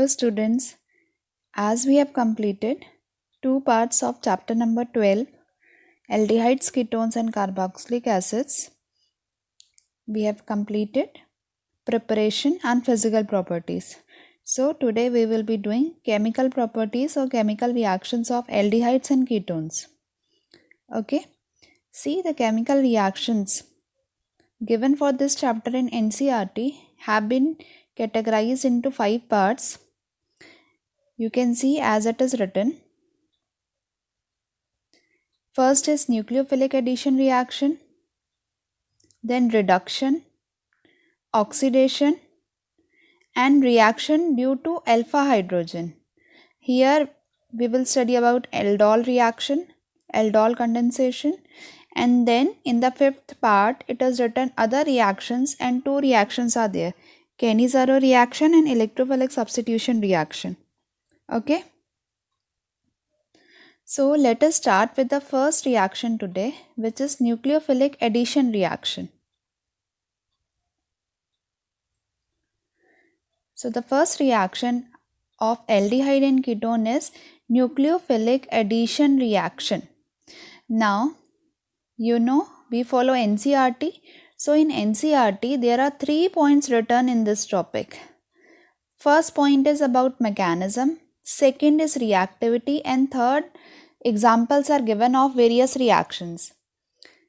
students, as we have completed two parts of chapter number 12, aldehydes, ketones and carboxylic acids, we have completed preparation and physical properties. So today we will be doing chemical properties or chemical reactions of aldehydes and ketones. Okay, see the chemical reactions given for this chapter in NCERT have been categorized into 5 parts. You can see as it is written. First is nucleophilic addition reaction, then reduction, oxidation, and reaction due to alpha hydrogen. Here we will study about aldol reaction, aldol condensation, and then in the 5th part it is written other reactions, and 2 reactions are there: Cannizzaro reaction and electrophilic substitution reaction. Okay. So let us start with the first reaction today, which is nucleophilic addition reaction. So the first reaction of aldehyde and ketone is nucleophilic addition reaction. Now, we follow NCERT. So in NCERT, there are 3 points written in this topic. First point is about mechanism, second is reactivity, and third, examples are given of various reactions.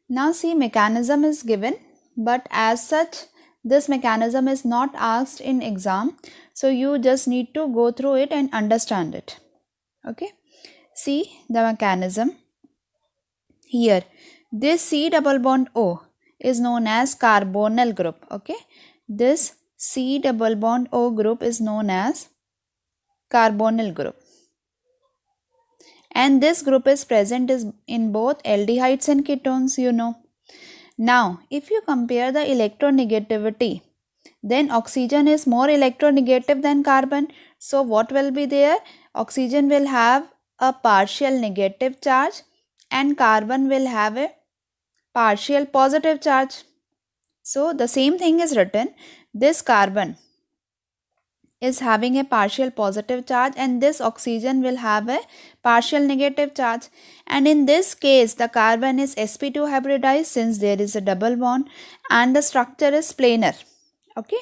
Now see, mechanism is given, but as such, this mechanism is not asked in exam. So you just need to go through it and understand it. Okay. See the mechanism. Here, this C double bond O is known as carbonyl group. Okay. This C double bond O group is known as carbonyl group. And this group is present in both aldehydes and ketones, Now, if you compare the electronegativity, then oxygen is more electronegative than carbon. So, what will be there? Oxygen will have a partial negative charge and carbon will have a partial positive charge. So, the same thing is written. This carbon is having a partial positive charge and this oxygen will have a partial negative charge, and in this case the carbon is sp2 hybridized since there is a double bond and the structure is planar. Okay.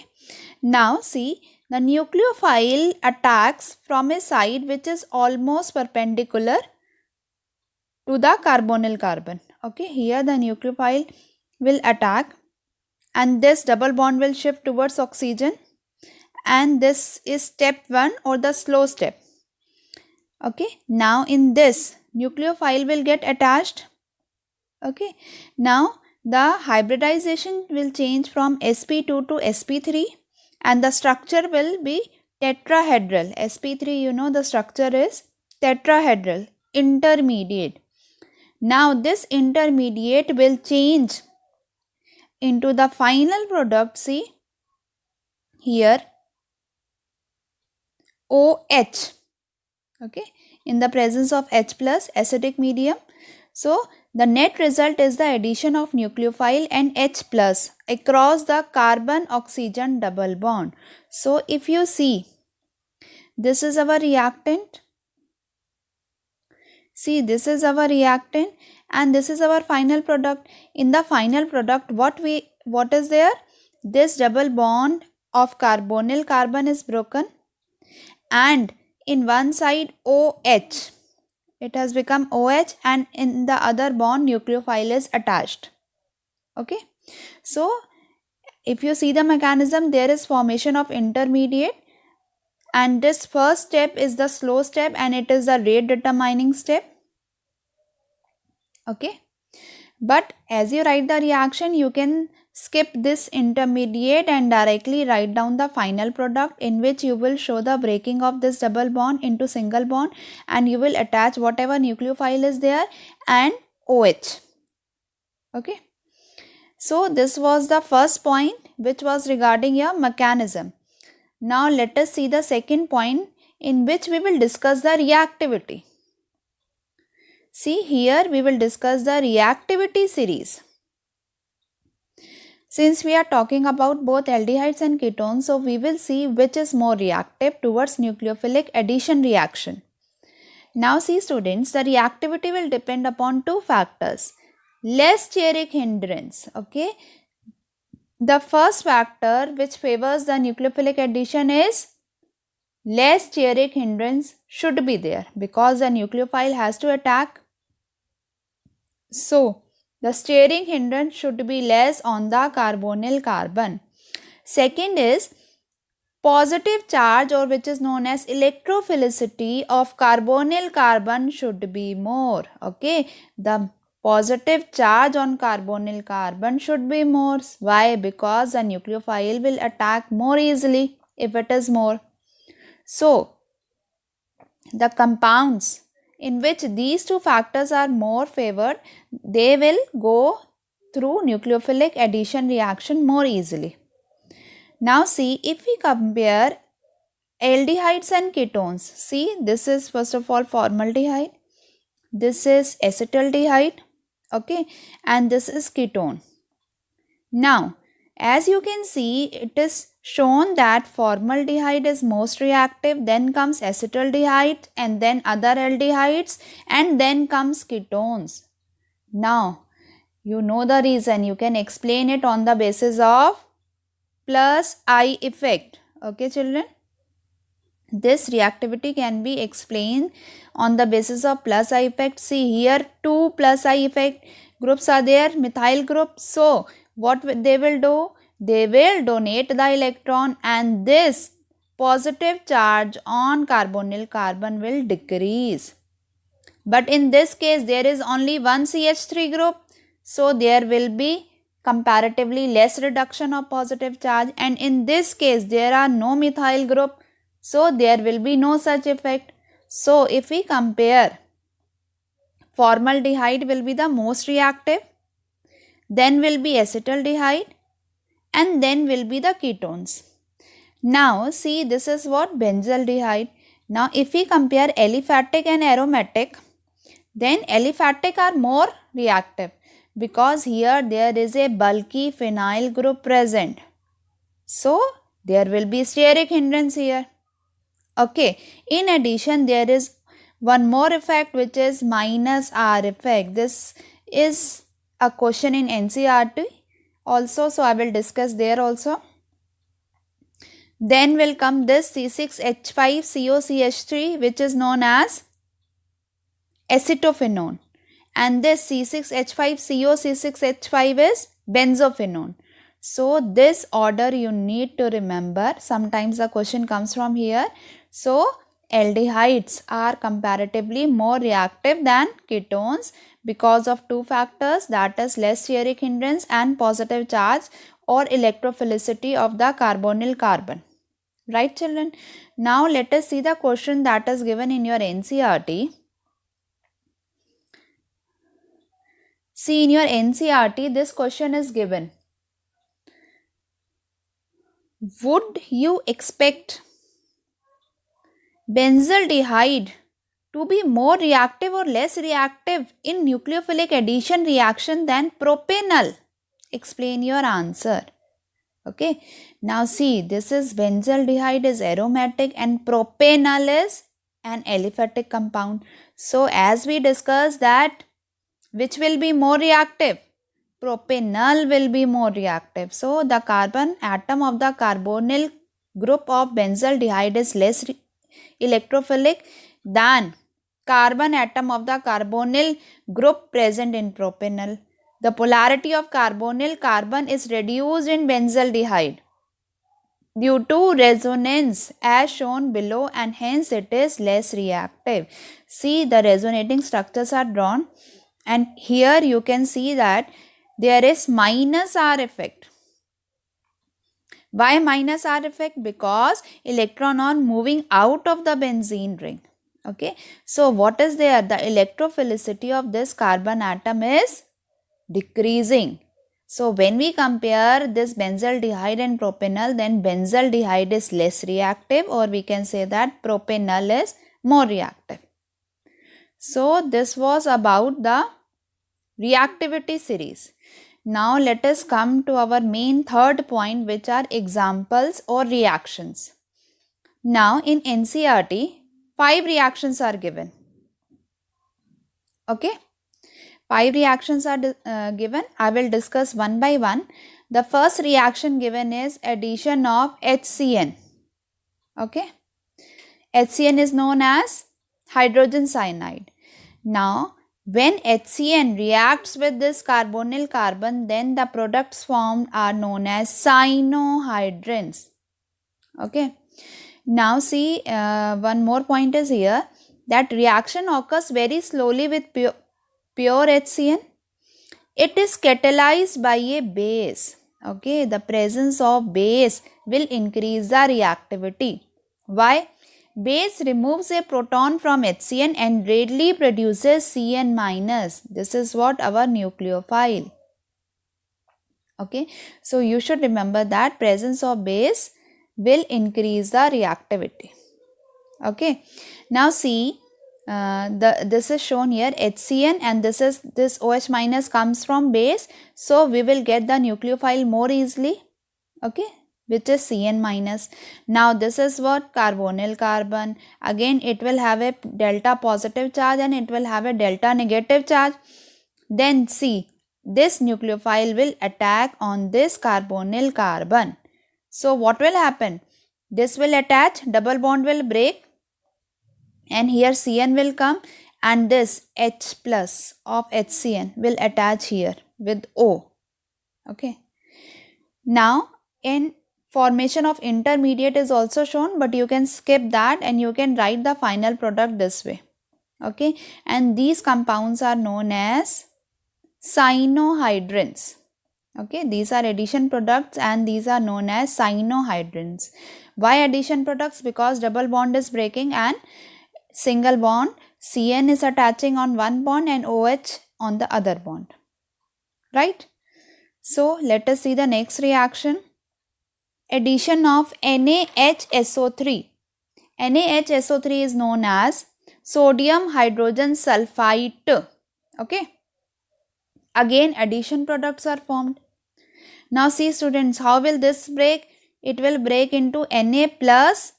Now see, the nucleophile attacks from a side which is almost perpendicular to the carbonyl carbon. Okay, here the nucleophile will attack and this double bond will shift towards oxygen, and this is step 1 or the slow step. Okay, now in this nucleophile will get attached. Okay, now the hybridization will change from sp2 to sp3 and the structure will be tetrahedral. sp3, the structure is tetrahedral, intermediate. Now this intermediate will change into the final product. See here, OH, okay, in the presence of H plus acidic medium. So the net result is the addition of nucleophile and H plus across the carbon oxygen double bond. So if you see, this is our reactant. See, this is our reactant and this is our final product. In the final product, what is there? This double bond of carbonyl carbon is broken, and in one side OH, it has become OH, and in the other bond nucleophile is attached. Okay. So if you see the mechanism, there is formation of intermediate, and this first step is the slow step and it is the rate determining step. Okay. But as you write the reaction, you can skip this intermediate and directly write down the final product, in which you will show the breaking of this double bond into single bond and you will attach whatever nucleophile is there and OH. Okay. So this was the first point, which was regarding your mechanism. Now let us see the second point, in which we will discuss the reactivity. See, here we will discuss the reactivity series. Since we are talking about both aldehydes and ketones, so we will see which is more reactive towards nucleophilic addition reaction. Now see students, the reactivity will depend upon two factors. Less steric hindrance, okay. The first factor which favors the nucleophilic addition is less steric hindrance should be there because the nucleophile has to attack. So, the steric hindrance should be less on the carbonyl carbon. Second is positive charge, or which is known as electrophilicity of carbonyl carbon should be more. Okay, the positive charge on carbonyl carbon should be more. Why? Because the nucleophile will attack more easily if it is more. So, the compounds in which these two factors are more favored, they will go through nucleophilic addition reaction more easily. Now see, if we compare aldehydes and ketones, see, this is first of all formaldehyde, this is acetaldehyde, okay, and this is ketone. Now, as you can see, it is shown that formaldehyde is most reactive, then comes acetaldehyde, and then other aldehydes, and then comes ketones. Now, you know the reason. You can explain it on the basis of plus I effect. Okay, children? This reactivity can be explained on the basis of plus I effect. See, here two plus I effect groups are there, methyl group. So, what they will do? They will donate the electron, and this positive charge on carbonyl carbon will decrease. But in this case, there is only one CH3 group. So, there will be comparatively less reduction of positive charge, and in this case, there are no methyl group. So, there will be no such effect. So, if we compare, formaldehyde will be the most reactive, then will be acetaldehyde, and then will be the ketones. Now, see, this is what benzaldehyde. Now, if we compare aliphatic and aromatic, then aliphatic are more reactive because here there is a bulky phenyl group present. So, there will be steric hindrance here. Okay, in addition, there is one more effect which is minus R effect. This is a question in NCERT also, so I will discuss there also. Then will come this C6H5COCH3, which is known as acetophenone, and this C6H5COC6H5 is benzophenone. So, this order you need to remember. Sometimes the question comes from here. So, aldehydes are comparatively more reactive than ketones because of two factors, that is less steric hindrance and positive charge or electrophilicity of the carbonyl carbon. Right, children? Now, let us see the question that is given in your NCERT. See, in your NCERT, this question is given. Would you expect benzaldehyde to be more reactive or less reactive in nucleophilic addition reaction than propanol? Explain your answer. Okay. Now see, this is benzaldehyde is aromatic and propanol is an aliphatic compound. So as we discussed that, which will be more reactive? Propanol will be more reactive. So the carbon atom of the carbonyl group of benzaldehyde is less electrophilic than carbon atom of the carbonyl group present in propanol. The polarity of carbonyl carbon is reduced in benzaldehyde due to resonance as shown below, and hence it is less reactive. See, the resonating structures are drawn, and here you can see that there is minus R effect. Why minus R effect? Because electron are moving out of the benzene ring. Okay. So, what is there? The electrophilicity of this carbon atom is decreasing. So, when we compare this benzaldehyde and propanol, then benzaldehyde is less reactive, or we can say that propanol is more reactive. So, this was about the reactivity series. Now let us come to our main third point, which are examples or reactions. Now in NCERT, 5 reactions are given. Okay, 5 reactions are given. I will discuss one by one. The first reaction given is addition of HCN. Okay, HCN is known as hydrogen cyanide. Now, when HCN reacts with this carbonyl carbon, then the products formed are known as cyanohydrins. Okay. Now see, one more point is here, that reaction occurs very slowly with pure HCN. It is catalyzed by a base. Okay, the presence of base will increase the reactivity. Why? Base removes a proton from HCN and readily produces Cn minus. This is what our nucleophile. Okay, so you should remember that presence of base will increase the reactivity. Okay, now see, this is shown here HCN, and this OH minus comes from base, so we will get the nucleophile more easily. Okay, which is Cn minus. Now this is what carbonyl carbon. Again it will have a delta positive charge and it will have a delta negative charge. Then see, this nucleophile will attack on this carbonyl carbon. So what will happen? This will attach, double bond will break, and here Cn will come, and this H plus of HCN will attach here with O. Okay. Now in formation of intermediate is also shown, but you can skip that and you can write the final product this way. Okay, and these compounds are known as cyanohydrins. Okay, these are addition products and these are known as cyanohydrins. Why addition products? Because double bond is breaking and single bond Cn is attaching on one bond and OH on the other bond. Right? So let us see the next reaction. Addition of NaHSO3. NaHSO3 is known as sodium hydrogen sulfite. Okay. Again addition products are formed. Now see students, how will this break? It will break into Na plus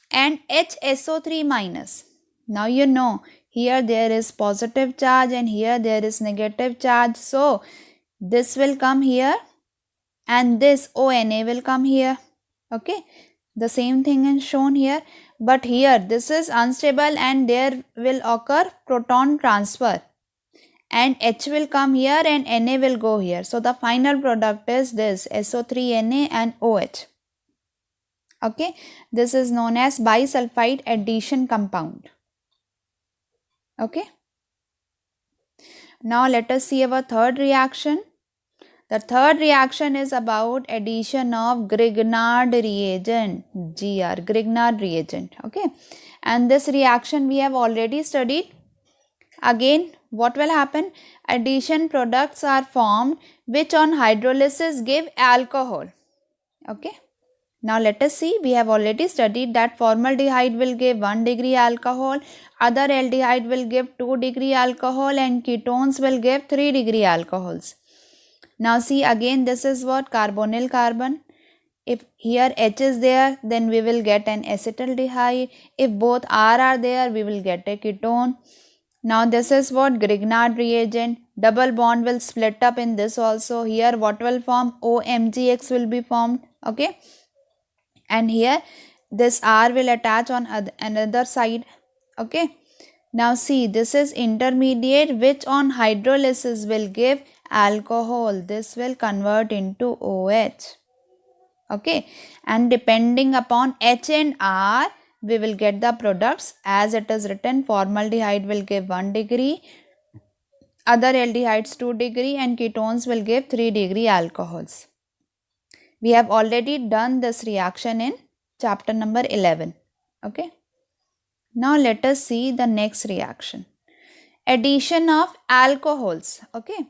and HSO3 minus. Now you know, here there is positive charge and here there is negative charge. So this will come here and this ONA will come here. Okay, the same thing is shown here, but here this is unstable and there will occur proton transfer, and H will come here and Na will go here. So the final product is this SO3Na and OH. Okay, this is known as bisulfite addition compound. Okay, now let us see our third reaction. The third reaction is about addition of Grignard reagent, GR, Grignard reagent. Okay, and this reaction we have already studied. Again, what will happen? Addition products are formed which on hydrolysis give alcohol. Okay, now let us see. We have already studied that formaldehyde will give 1 degree alcohol, other aldehyde will give 2 degree alcohol, and ketones will give 3 degree alcohols. Now see, again this is what carbonyl carbon. If here H is there, then we will get an acetaldehyde. If both R are there, we will get a ketone. Now this is what Grignard reagent. Double bond will split up in this also. Here what will form? OMGX will be formed. Okay, and here this R will attach on another side. Okay, now see, this is intermediate which on hydrolysis will give alcohol. This will convert into OH. Okay, and depending upon H and R, we will get the products as it is written. Formaldehyde will give 1 degree, other aldehydes 2 degree, and ketones will give 3 degree alcohols. We have already done this reaction in chapter number 11. Okay, now let us see the next reaction. Addition of alcohols. Okay,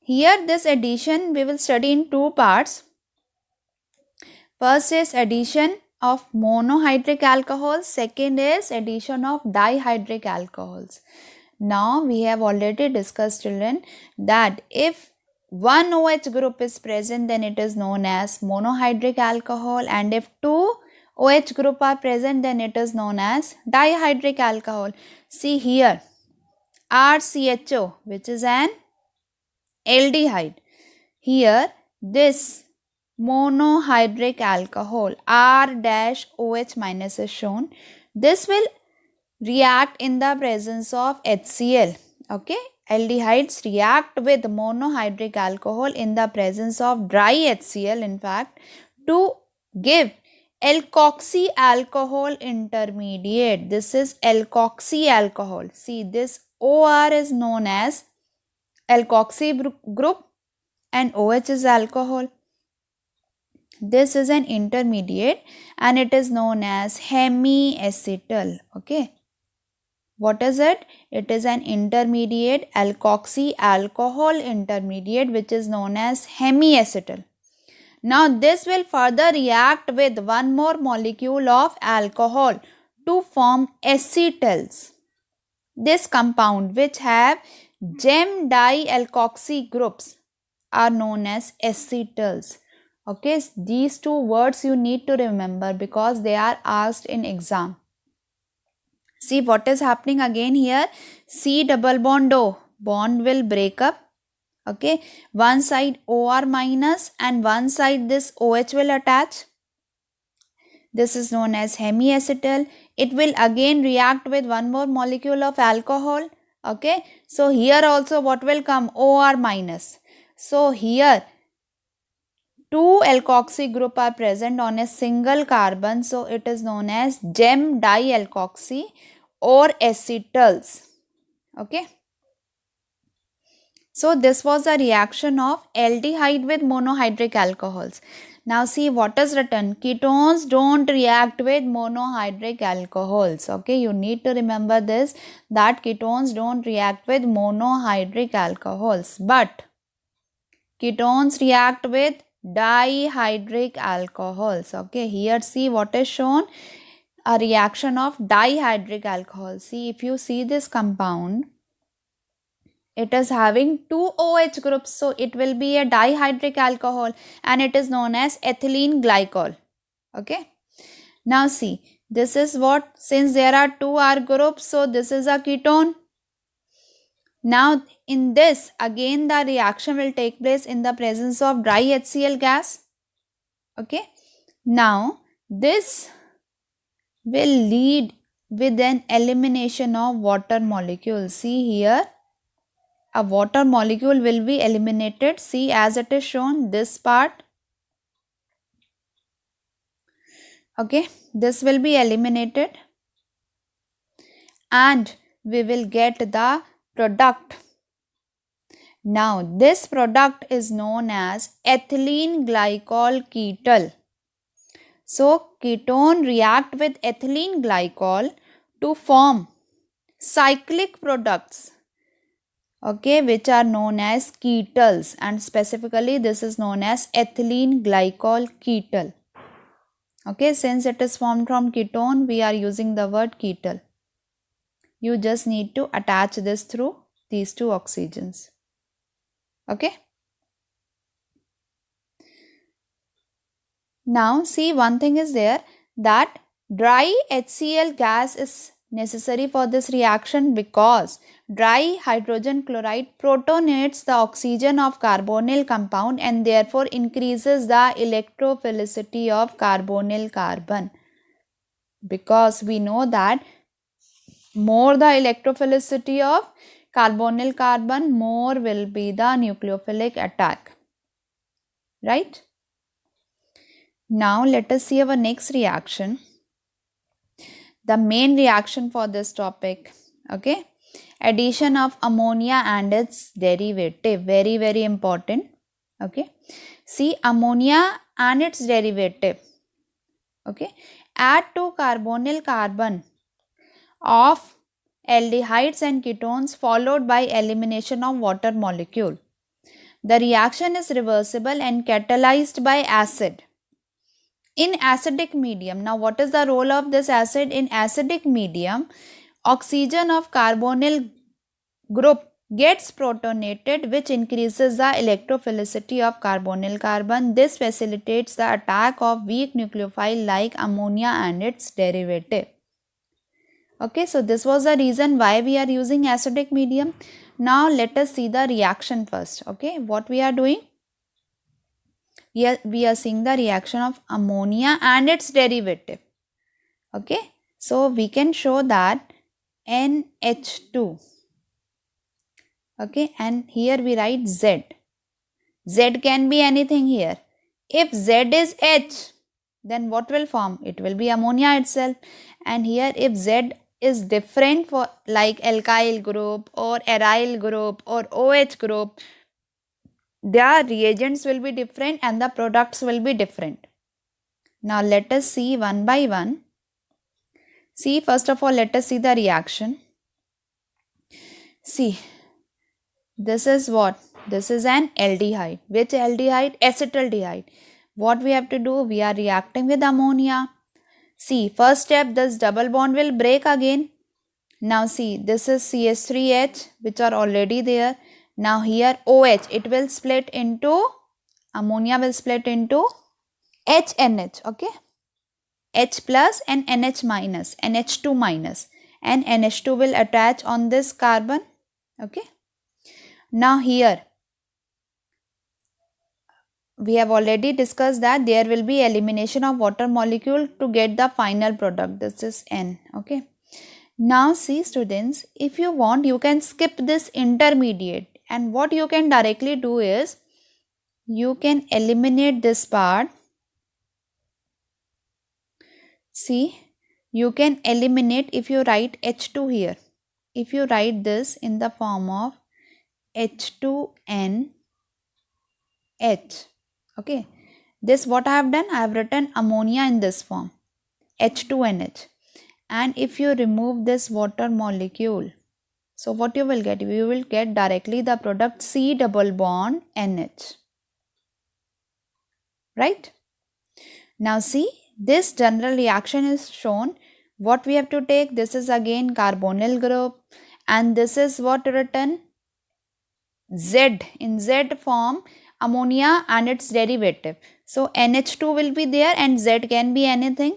here this addition we will study in two parts. First is addition of monohydric alcohols. Second is addition of dihydric alcohols. Now we have already discussed, children, that if one OH group is present, then it is known as monohydric alcohol, and if two OH group are present, then it is known as dihydric alcohol. See here, RCHO, which is an aldehyde. Here, this monohydric alcohol R-OH minus is shown. This will react in the presence of HCl. Okay, aldehydes react with monohydric alcohol in the presence of dry HCl, in fact, to give alkoxy alcohol intermediate. This is alkoxy alcohol. See, this OR is known as alkoxy group and OH is alcohol. This is an intermediate and it is known as hemiacetal. Okay. What is it? It is an intermediate alkoxy alcohol intermediate which is known as hemiacetal. Now this will further react with one more molecule of alcohol to form acetals. This compound which have gem dialkoxy groups are known as acetals. Okay, these two words you need to remember because they are asked in exam. See what is happening again here. C double bond O, bond will break up. Okay, one side OR minus and one side this OH will attach. This is known as hemiacetal. It will again react with one more molecule of alcohol. Okay, so here also what will come? OR minus. So here two alkoxy group are present on a single carbon. So it is known as gem dialkoxy or acetals. Okay. So this was a reaction of aldehyde with monohydric alcohols. Now see what is written. Ketones don't react with monohydric alcohols. Okay, you need to remember this, that ketones don't react with monohydric alcohols. But ketones react with dihydric alcohols. Okay, here see what is shown. A reaction of dihydric alcohol. See, if you see this compound, it is having two OH groups, so it will be a dihydric alcohol and it is known as ethylene glycol. Okay. Now see, this is what, since there are two R groups, so this is a ketone. Now in this, again the reaction will take place in the presence of dry HCl gas. Okay. Now this will lead with an elimination of water molecules. See here, a water molecule will be eliminated. See, as it is shown, this part. Okay, this will be eliminated and we will get the product. Now this product is known as ethylene glycol ketal. So ketone react with ethylene glycol to form cyclic products, okay, which are known as ketals, and specifically this is known as ethylene glycol ketal. Okay, since it is formed from ketone, we are using the word ketal. You just need to attach this through these two oxygens. Okay. Now see, one thing is there, that dry HCl gas is necessary for this reaction because dry hydrogen chloride protonates the oxygen of carbonyl compound and therefore increases the electrophilicity of carbonyl carbon. Because we know that more the electrophilicity of carbonyl carbon, more will be the nucleophilic attack. Right? Now let us see our next reaction. The main reaction for this topic. Okay. Addition of ammonia and its derivative. Very, very important. Okay. See, ammonia and its derivative. Okay. Add to carbonyl carbon of aldehydes and ketones followed by elimination of water molecule. The reaction is reversible and catalyzed by acid. In acidic medium, now what is the role of this acid? In acidic medium, oxygen of carbonyl group gets protonated, which increases the electrophilicity of carbonyl carbon. This facilitates the attack of weak nucleophile like ammonia and its derivative. Okay, so this was the reason why we are using acidic medium. Now let us see the reaction first. Okay, what we are doing? Here we are seeing the reaction of ammonia and its derivative. Okay, so we can show that NH2. Okay, and here we write Z. Z can be anything here. If Z is H, then what will form? It will be ammonia itself. And here if Z is different for like alkyl group or aryl group or OH group, their reagents will be different and the products will be different. Now let us see one by one. See, first of all, let us see the reaction. See, this is what? This is an aldehyde. Which aldehyde? Acetaldehyde. What we have to do? We are reacting with ammonia. See, first step, this double bond will break again. Now see, this is CH3H which are already there. Now here OH, it will split into, ammonia will split into HNH, okay? H plus and NH minus, NH2 minus, and NH2 will attach on this carbon, okay? Now here, we have already discussed that there will be elimination of water molecule to get the final product. This is N, okay? Now see students, if you want, you can skip this intermediate, and what you can directly do is, you can eliminate this part. See, you can eliminate if you write H2 here. If you write this in the form of H2NH, okay, this what I have done, I have written ammonia in this form, H2NH. And if you remove this water molecule, so what you will get? You will get directly the product C double bond NH. Right? Now see, this general reaction is shown. What we have to take? This is again carbonyl group, and this is what written? Z, in Z form, ammonia and its derivative. So NH2 will be there and Z can be anything.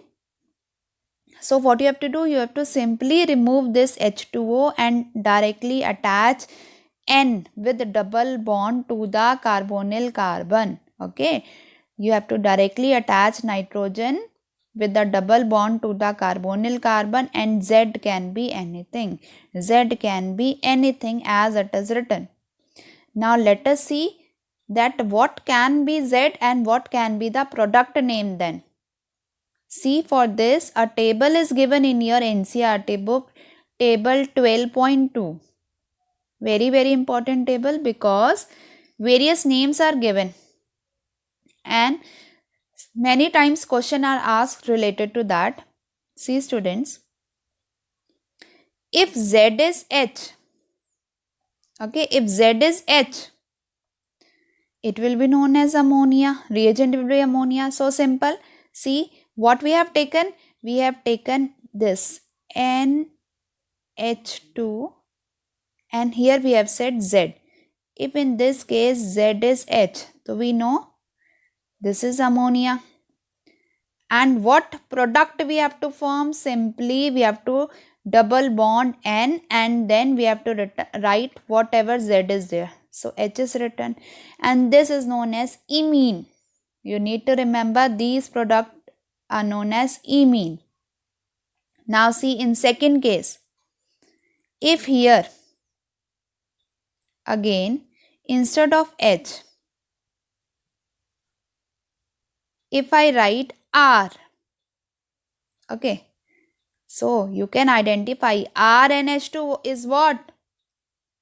So what you have to do? You have to simply remove this H2O and directly attach N with double bond to the carbonyl carbon. Okay. You have to directly attach nitrogen with the double bond to the carbonyl carbon, and Z can be anything. Z can be anything as it is written. Now let us see that what can be Z and what can be the product name then. See, for this a table is given in your NCERT book, table 12.2. Very important table, because various names are given and many times questions are asked related to that. See students, if Z is H, okay, if Z is H, it will be known as ammonia, reagent will be ammonia. So simple. See what we have taken? We have taken this NH2 and here we have said Z. If in this case Z is H, so we know this is ammonia. And what product we have to form? Simply we have to double bond N and then we have to write whatever Z is there. So H is written and this is known as imine. You need to remember these products are known as imine. Now see in second case, if here again instead of H, if I write R, okay, so you can identify RNH2 is what?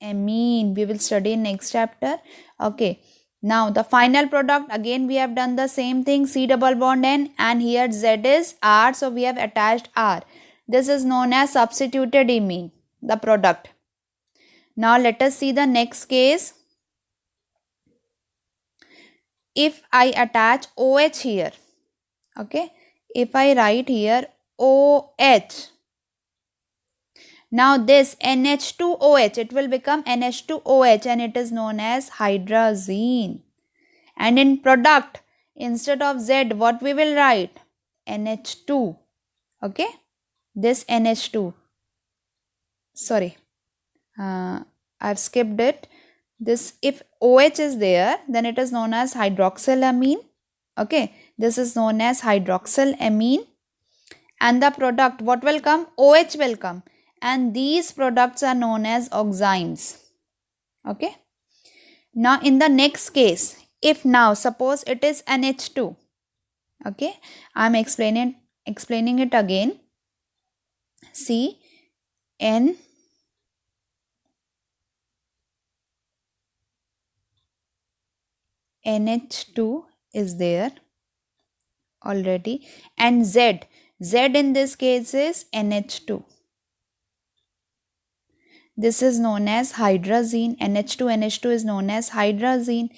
Amine. We will study in next chapter. Okay. Now the final product, again we have done the same thing, C double bond N, and here Z is R, so we have attached R. This is known as substituted imine, the product. Now let us see the next case. If I attach OH here, okay, if I write here OH, Now this NH2OH, it will become NH2OH and it is known as hydrazine. And in product, instead of Z, what we will write? NH2. Okay, this NH2. Sorry, I've skipped it. This, if OH is there, then it is known as hydroxylamine. Okay, this is known as hydroxylamine. And the product, what will come? OH will come. And these products are known as oximes. Okay. Now in the next case, if now suppose it is NH2. Okay, I am explaining it again. See, NH2 is there already, and Z in this case is NH2. This is known as hydrazine. NH2 is known as hydrazine.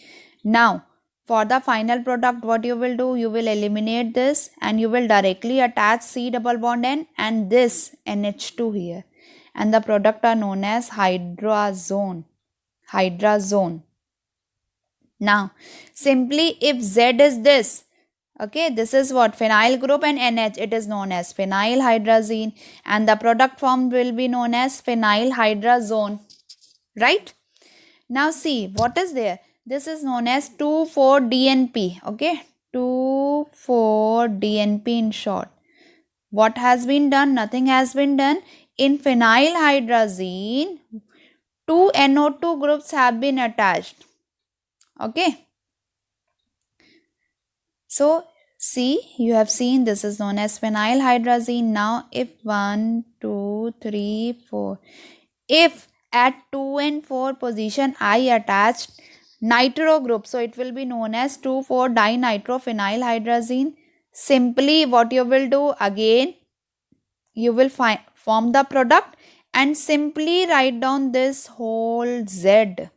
Now for the final product, what you will do? You will eliminate this and you will directly attach C double bond N and this NH2 here, and the product are known as hydrazone. Now simply if Z is this, okay, this is what? Phenyl group, and NH, it is known as phenylhydrazine, and the product form will be known as phenylhydrazone, right? Now see, what is there? This is known as 2,4-DNP, okay, 2,4-DNP in short. What has been done? Nothing has been done. In phenylhydrazine, two NO2 groups have been attached, okay. So see, you have seen this is known as phenylhydrazine. Now if 1, 2, 3, 4, if at 2 and 4 position I attached nitro group, so it will be known as 2,4-dinitrophenylhydrazine. Simply what you will do, again you will form the product and simply write down this whole Z.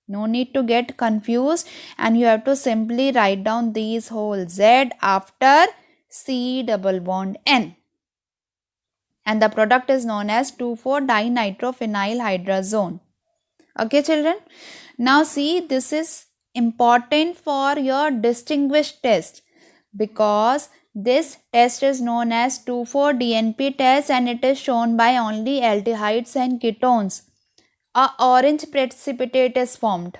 No need to get confused, and you have to simply write down these whole Z after C double bond N. And the product is known as 2,4-dinitrophenylhydrazone. Okay children. Now see, this is important for your distinguished test, because this test is known as 2,4-DNP test and it is shown by only aldehydes and ketones. A orange precipitate is formed.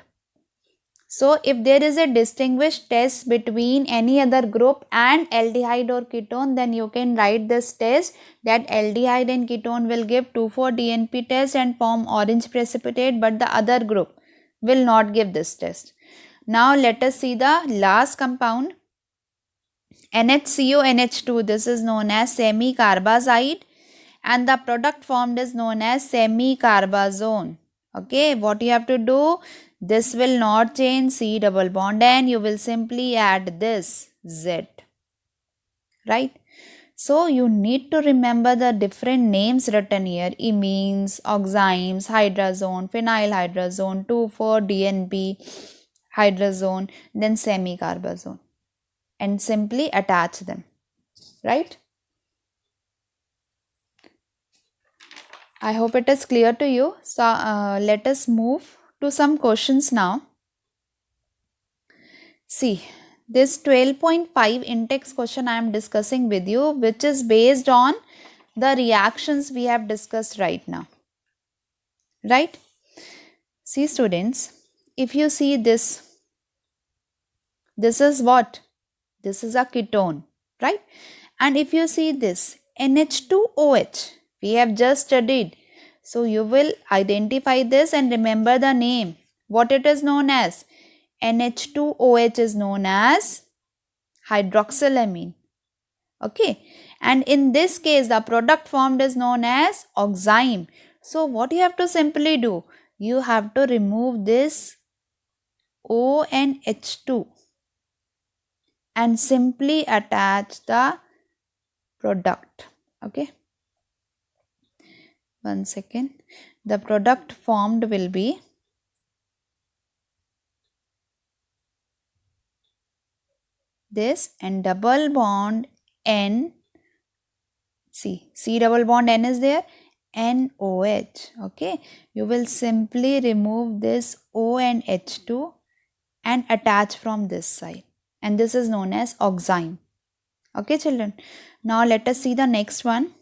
So if there is a distinguished test between any other group and aldehyde or ketone, then you can write this test that aldehyde and ketone will give 2,4-DNP test and form orange precipitate, but the other group will not give this test. Now let us see the last compound, NHCONH2. This is known as semicarbazide and the product formed is known as semicarbazone. Okay, what you have to do? This will not change, C double bond N, you will simply add this Z, right? So you need to remember the different names written here: imines, oximes, hydrazone, phenylhydrazone, 2,4-DNP, hydrazone, then semicarbazone, and simply attach them, right? I hope it is clear to you. So let us move to some questions now. See, this 12.5 in-text question I am discussing with you, which is based on the reactions we have discussed right now, right? See students, if you see this is what? This is a ketone, right? And if you see this NH2OH, we have just studied. So you will identify this and remember the name. What it is known as? NH2OH is known as hydroxylamine. Okay. And in this case, the product formed is known as oxime. So what you have to simply do? You have to remove this O and H2 and simply attach the product. Okay. One second. The product formed will be this, and double bond N, see, C double bond N is there, NOH. Okay, you will simply remove this O and H2 and attach from this side, and this is known as oxime. Okay children, now let us see the next one.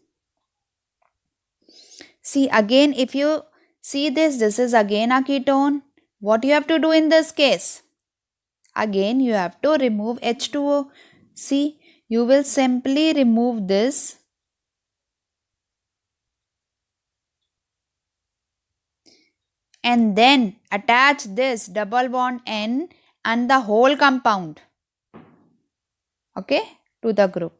See again, if you see this is again a ketone. What you have to do in this case? Again you have to remove H2O. See, you will simply remove this and then attach this double bond N and the whole compound, okay, to the group.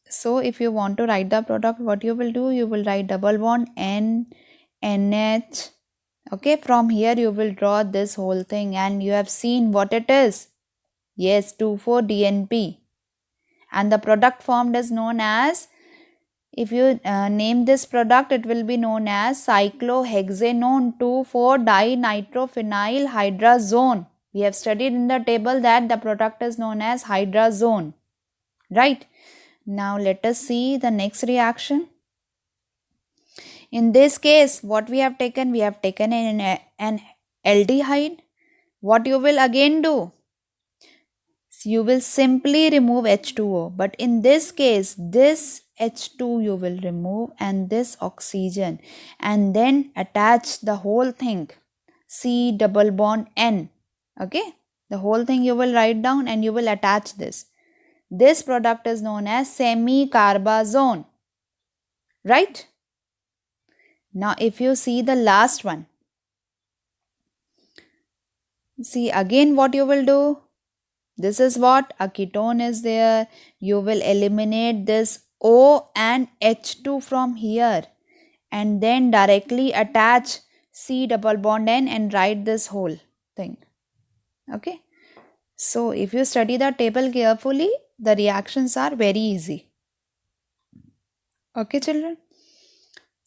So if you want to write the product, what you will do? You will write double bond N, NH. Okay, from here you will draw this whole thing and you have seen what it is. Yes, 2,4-DNP. And the product formed is known as, if you name this product, it will be known as cyclohexanone 2,4-dinitrophenyl hydrazone. We have studied in the table that the product is known as hydrazone. Right? Now let us see the next reaction. In this case, what we have taken? We have taken an aldehyde. What you will again do? You will simply remove H2O. But in this case, this H2 you will remove and this oxygen, and then attach the whole thing. C double bond N. Okay? The whole thing you will write down and you will attach this. This product is known as semicarbazone. Right? Now if you see the last one, see again what you will do. This is what a ketone is there. You will eliminate this O and H2 from here and then directly attach C double bond N and write this whole thing. Okay. So if you study the table carefully, the reactions are very easy. Okay children.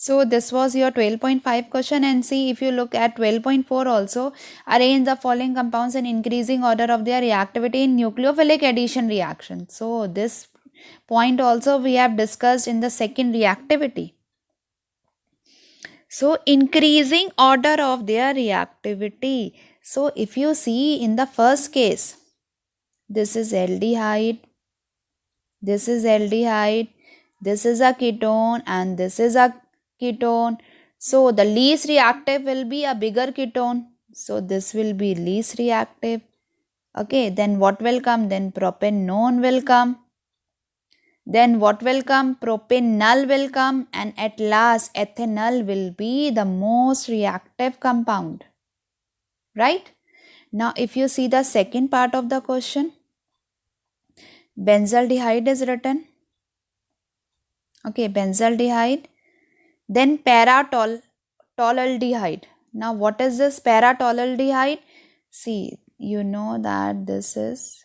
So this was your 12.5 question, and see if you look at 12.4 also, arrange the following compounds in increasing order of their reactivity in nucleophilic addition reaction. So this point also we have discussed in the second reactivity. So increasing order of their reactivity. So if you see in the first case, this is aldehyde, this is aldehyde, this is a ketone and this is a ketone. So the least reactive will be a bigger ketone. So this will be least reactive. Okay, then what will come? Then propanone will come. Then what will come? Propanol will come, and at last ethanol will be the most reactive compound. Right? Now if you see the second part of the question, benzaldehyde is written. Okay, benzaldehyde. Then para-tolualdehyde. Now what is this para-tolualdehyde? See, you know that this is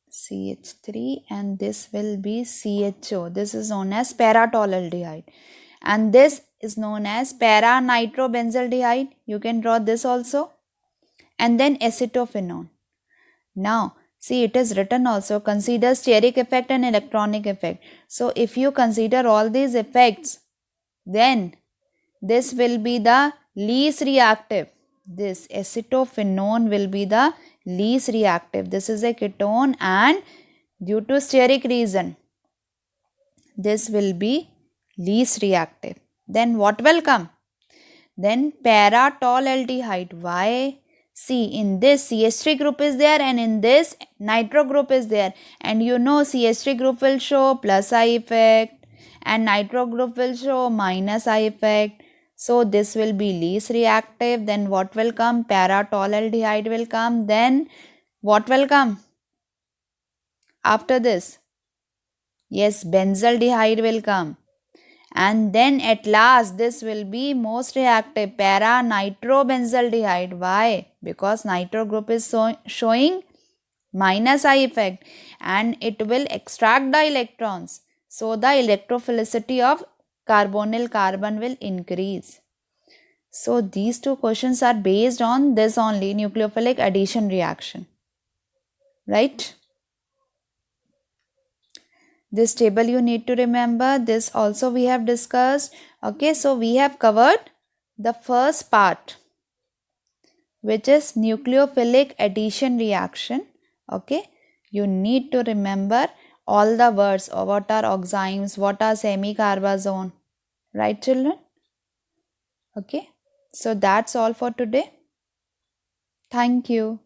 CH3 and this will be CHO. This is known as para-tolualdehyde. And this is known as para-nitrobenzaldehyde. You can draw this also. And then acetophenone. Now, see, it is written also, consider steric effect and electronic effect. So if you consider all these effects, then this will be the least reactive. This acetophenone will be the least reactive. This is a ketone and due to steric reason, this will be least reactive. Then what will come? Then para-tolualdehyde. Why? See, in this CH3 group is there and in this nitro group is there, and you know CH3 group will show plus I effect and nitro group will show minus I effect. So this will be least reactive. Then what will come? Para-tolualdehyde will come. Then what will come after this? Yes, benzaldehyde will come. And then at last this will be most reactive, para-nitrobenzaldehyde. Why? Because nitro group is showing minus I effect and it will extract the electrons. So the electrophilicity of carbonyl carbon will increase. So these two questions are based on this only, nucleophilic addition reaction. Right? This table you need to remember. This also we have discussed. Okay, so we have covered the first part, which is nucleophilic addition reaction. Okay, you need to remember all the words. What are oximes, what are semicarbazone, right children? Okay, so that's all for today. Thank you.